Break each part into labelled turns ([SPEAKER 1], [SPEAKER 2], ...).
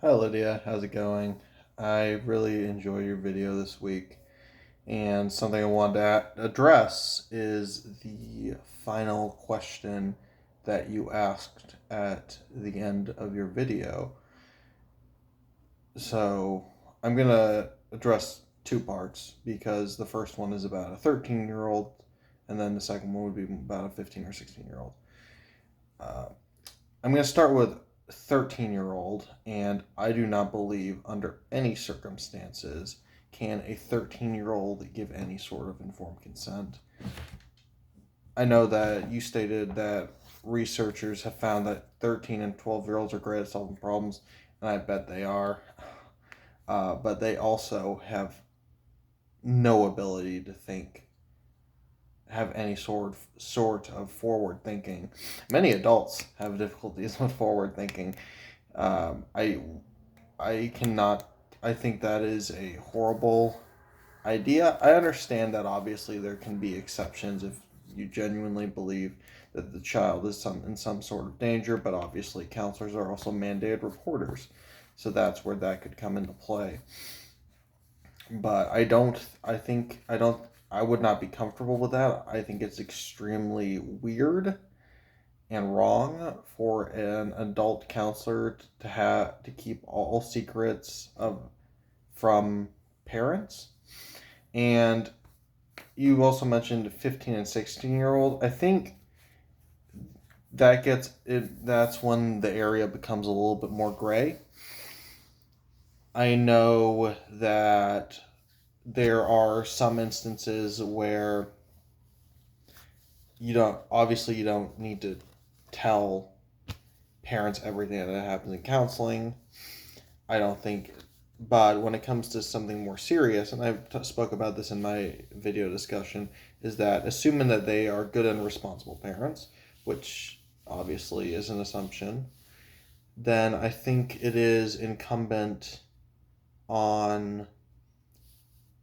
[SPEAKER 1] Hi Lydia, how's it going? I really enjoy your video this week, and something I wanted to address is the final question that you asked at the end of your video. So, I'm gonna address two parts because the first one is about a 13-year-old, and then the second one would be about a 15 or 16-year-old. Uh, I'm going to start with 13-year-old, and I do not believe under any circumstances can a 13-year-old give any sort of informed consent. I know that you stated that researchers have found that 13 and 12-year-olds are great at solving problems, and I bet they are. But they also have no ability to think, have any sort of forward thinking. Many adults have difficulties with forward thinking. I cannot. I think that is a horrible idea. I understand that obviously there can be exceptions if you genuinely believe that the child is in some sort of danger, but obviously counselors are also mandated reporters, so that's where that could come into play. But I don't. I think I don't. I would not be comfortable with that. I think it's extremely weird and wrong for an adult counselor to have to keep all secrets of from parents. And you also mentioned 15 and 16-year-old. I think that gets it. That's when the area becomes a little bit more gray. I know that there are some instances where you don't need to tell parents everything that happens in counseling. I don't think, but when it comes to something more serious, and spoke about this in my video discussion, is that assuming that they are good and responsible parents, which obviously is an assumption, then I think it is incumbent on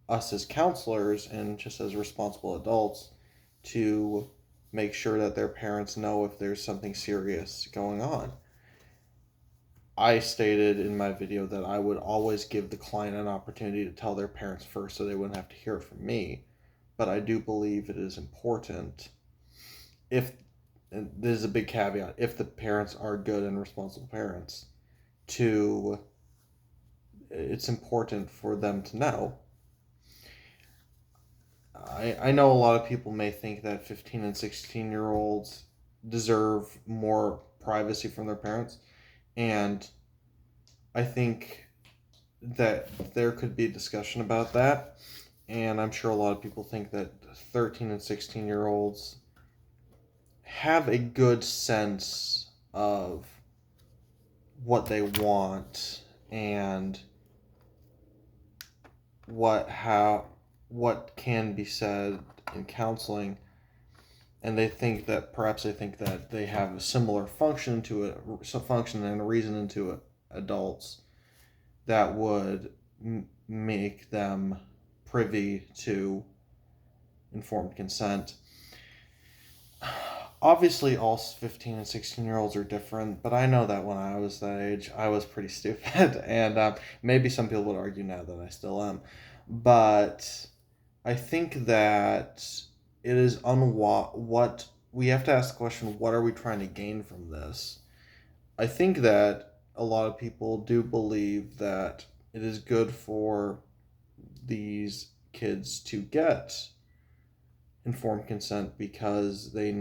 [SPEAKER 1] us as counselors and just as responsible adults to make sure that their parents know if there's something serious going on. I stated in my video that I would always give the client an opportunity to tell their parents first so they wouldn't have to hear it from me. But I do believe it is important if, and this is a big caveat, if the parents are good and responsible parents, to it's important for them to know. I know a lot of people may think that 15 and 16-year-olds deserve more privacy from their parents, and I think that there could be a discussion about that. And I'm sure a lot of people think that 13 and 16-year-olds have a good sense of what they want and what can be said in counseling, and they think that they have a similar function to it, some function and a reason into it, adults that would make them privy to informed consent. Obviously, all 15 and 16-year-olds are different, but I know that when I was that age, I was pretty stupid. And maybe some people would argue now that I still am. But I think that it is what we have to ask the question, what are we trying to gain from this? I think that a lot of people do believe that it is good for these kids to get informed consent because they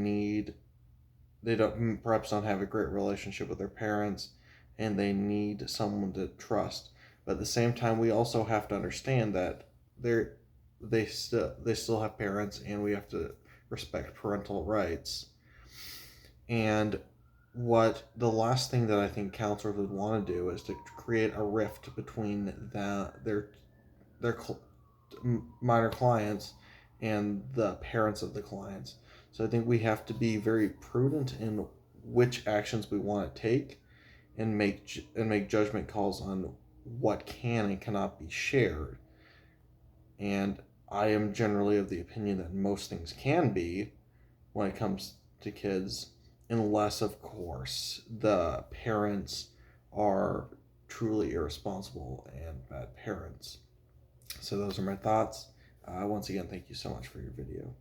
[SPEAKER 1] don't perhaps don't have a great relationship with their parents, and they need someone to trust. But at the same time, we also have to understand that they still have parents, and we have to respect parental rights. And what the last thing that I think counselors would want to do is to create a rift between their minor clients and the parents of the clients. So I think we have to be very prudent in which actions we want to take, and make judgment calls on what can and cannot be shared. And I am generally of the opinion that most things can be when it comes to kids, unless of course the parents are truly irresponsible and bad parents. So those are my thoughts. Once again, thank you so much for your video.